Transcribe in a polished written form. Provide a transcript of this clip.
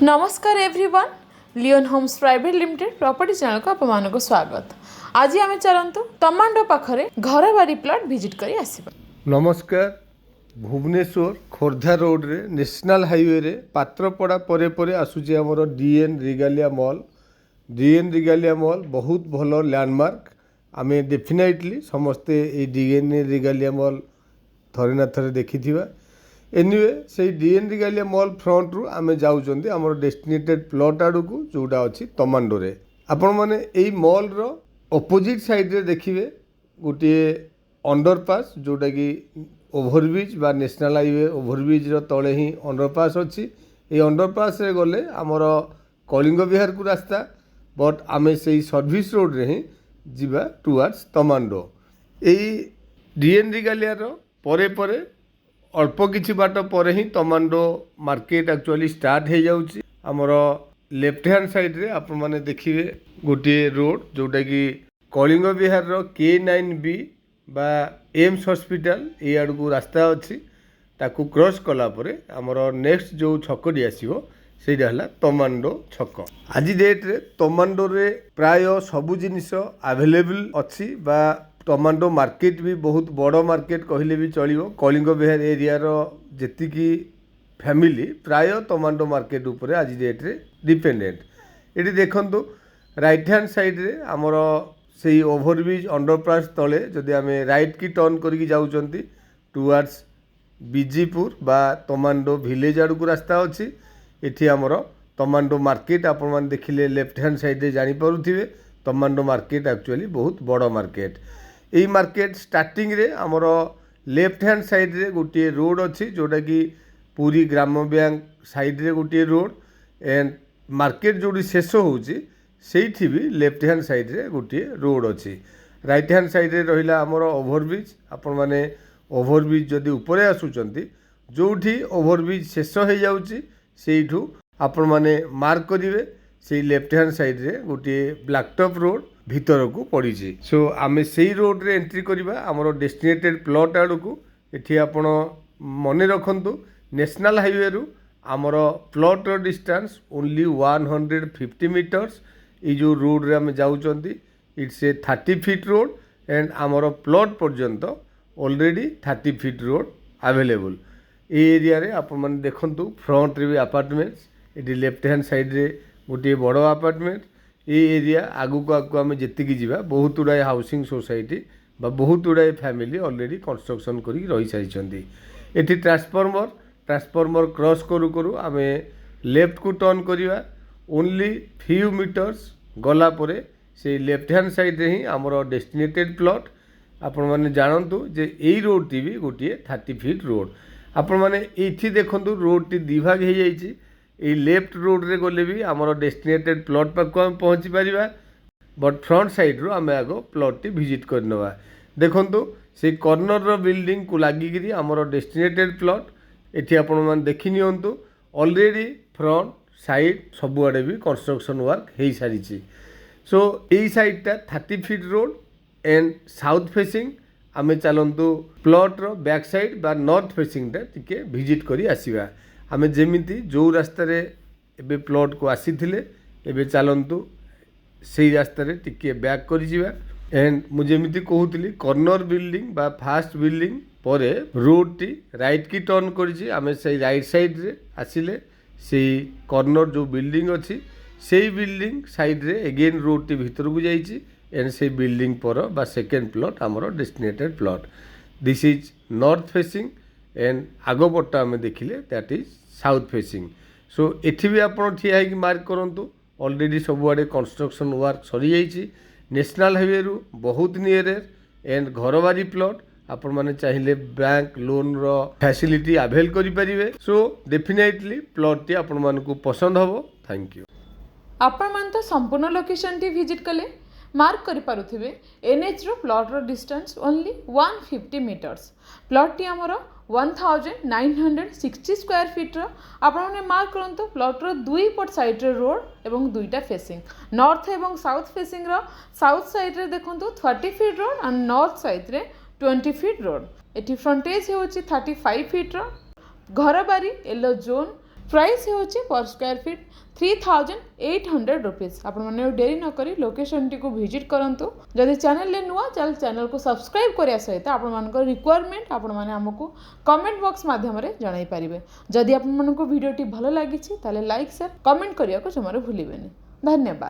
नमस्कार everyone, Leon Holmes private limited property channel को आपण को स्वागत। आज आम चलतु तमांडो पाखरे घर बारी प्लॉट विजिट करी आसीबा। नमस्कार। भुवनेश्वर खोर्धा रोड रे नेशनल हाईवे रे पात्रपड़ा परे परे आसुची हमर DN Regalia mall. DN Regalia mall बहुत भलो लैंडमार्क। आमे डेफिनेटली समस्ते ए डीएन रिगालिया मॉल थरे ना थरे देखिथिबा। एनिवे से डीएन रिगालिया मॉल फ्रंट रु आमे जाउचंदी हमर डेस्टिनेटेड प्लॉट आडू को जोडा अछि तमांडो रे। आपण माने एई मॉल रो ऑपोजिट साइड रे देखिबे गोटे अंडरपास जोटा कि ओभरब्रिज बा नेशनल हाईवे ओभरब्रिज रो तळे ही अंडरपास अछि। ए अंडरपास रे गले हमर कलिंग विहार को रास्ता, बट आमे सेई सर्विस रोड रे ही जिबा टुवर्ड्स तमांडो। एई डीएन रिगालिया रो परे परे अल्प किछि बाट पर ही तमांडो मार्केट एक्चुअली स्टार्ट हो जाउछि। हमर लेफ्ट हैंड साइड रे आपण माने देखिबे गोटे रोड जोटा कि कलिंग विहार रो K9B बा एम्स हॉस्पिटल ए आड़ को रास्ता अछि। ताकू क्रॉस कला परे हमर नेक्स्ट जो छकडी आसीबो सेटा हला तमांडो छक। आज डेट रे तमांडो रे प्राय सबु जिनिस अवेलेबल अछि बा टमाटो मार्केट भी बहुत बड़ मार्केट कहले भी चलियो। कलिंग विहार एरिया रो जेतिकी फैमिली प्राय टमाटो मार्केट ऊपर आज डेट रे डिपेंडेंट। एटी देखंतु राइट हैंड साइड रे हमर सेई ओभरब्रिज अंडरपास तले जदि आमे राइट की टर्न करके जाउचंती टुवर्ड्स बीजीपुर बा तमांडो विलेज आड़ को रास्ता अछि। एठी हमर तमांडो मार्केट आपण मान देखिले लेफ्ट हैंड साइड रे जानि पारुथिबे। तमांडो मार्केट एक्चुअली बहुत बड़ मार्केट। यही मार्केट स्टार्टिंग रे हमर लेफ्ट हैंड साइड रे गोटे रोड अच्छी जोटा कि पूरी ग्राम बैंक साइड रे गोटे रोड एंड मार्केट जोड़ी शेष होउची सेठी भी लेफ्ट हैंड साइड रे गोटे रोड अच्छी। राइट हैंड साइड रे रहिला हमर ओभरब्रिज। आपण माने ओभरब्रिज जदि ऊपर आसुचंती जोठी ओभरब्रिज शेष हो जाउची सेठू आपण माने मार्क करिवे से लेफ्ट हैंड साइड रे गोटे ब्लैकटॉप रोड भीतर को पड़ी। सो आमे सेई रोड रे एंट्री करिबा हमर डेस्टिनेटेड प्लॉट आड़ को। एठी आपण मने रखंतु नेशनल हाईवे रु हमर प्लॉट रो डिस्टेंस ओनली 150 मीटर्स। ई जो रोड रे आमे जाउचंती it's a 30 feet road and हमर प्लॉट पर्यंत ऑलरेडी 30 फीट रोड अवेलेबल। ए एरिया रे आपण माने देखंतु फ्रंट रे भी अपार्टमेंट्स। एठी लेफ्ट हैंड साइड रे गोटे बड़ अपार्टमेंट। ये एरिया आगु को आगु आम जी जा बहुत गुड़ाए हाउसिंग सोसाइटी बा बहुत गुड़ाए फैमिली ऑलरेडी कंस्ट्रक्शन करी रही सारी। एटी ट्रांसफॉर्मर क्रॉस करू करू आम लेफ्ट को टर्न करिवा ओनली फ्यू मीटर्स गला परे से लेफ्ट हैंड साइड रे ही हमर डेस्टिनेटेड प्लॉट। आपण माने जानंतु जे एई रोड टी भी गोटे 30 फीट रोड। आपण माने एठी देखंतु रोड टी दिभाग हो जाइछि। ये लेफ्ट रोड रे गले भी आमर डेस्टिनेटेड प्लॉट पाक आम पहुँची पारिबा, बट फ्रंट साइड रो आमे आगो प्लॉट टी विजिट करनवा। देखंतु से कॉर्नर रो बिल्डिंग को लागिगिरी आमर डेस्टिनेटेड प्लॉट। एठी आपण मान देखि नियंतु ऑलरेडी फ्रंट साइड सब आड़े भी कंस्ट्रक्शन वर्क हो सारी। सो यही साइडटा 30 feet road and south facing. आमे चलंतु प्लॉट रो बैक साइड बा नॉर्थ फेसिंगटा टिके विजिट करी आसीबा। आमे जेमिति जो रास्ता रे एबे प्लॉट को आसीथिले एबे चलंतु सेही रास्ता रे टिके बैक करी जिबा। एंड मु जेमिति कहूतली कॉर्नर बिल्डिंग बा फास्ट बिल्डिंग परे रोड टी राइट की टर्न करिछि। आमे सेही राइट साइड रे आसिले सेही कॉर्नर जो बिल्डिंग अछि सेही बिल्डिंग साइड रे अगेन रोड टी भीतर को जाइछि एंड सेही बिल्डिंग पर बा सेकेंड प्लॉट हमर destinated plot. This is north facing and आगो पट्टा आमे देखिले दैट इज साउथ फेसिंग। सो एठी भी आपण ठिया है कि मार्क करंतु ऑलरेडी सब आड़े कंस्ट्रक्शन वर्क सरी जाइछि। नेशनल हाईवे रु बहुत नियर एंड घरबारी प्लॉट आपण माने चाहिए बैंक लोन रो फैसिलिटी अवेल करि परिबे। सो डेफिनेटली प्लॉट टी आपण मानकु पसंद हबो। Thank you. आपण मान तो संपूर्ण लोकेशन टी विजिट कले मार्क करि पारुथिबे। एनएच रो प्लॉट रो डिस्टेंस ओनली 150 मीटर्स। प्लॉट टी हमर 1960 स्क्वायर फीट रो। आपण मार्क करंतु प्लॉट रो दुई पट साइड रे रोड एवं दुईटा फेसिंग नॉर्थ एवं साउथ फेसिंग रो। साउथ साइड रे देखंतु 30 feet road and north side रे 20 फीट रोड। एटी फ्रंटेज होउची 35 फीट रो। घर बारी येलो जोन प्राइस होची पर स्क्वायर फीट 3800 रुपीज। आपण माने डेरी न करी लोकेशन टी को विजिट करंतु। जदि चैनल ले नुआ चैनल को सब्सक्राइब करिया सहित आपण मानकर रिक्वायरमेंट आपण माने हमकु कमेंट बॉक्स माध्यम रे जणाई परिबे। जदि आपण मानकु वीडियो टी भलो लागिछि ताले लाइक शेयर कमेंट करिया को जमारे भूलिबेनी। धन्यवाद।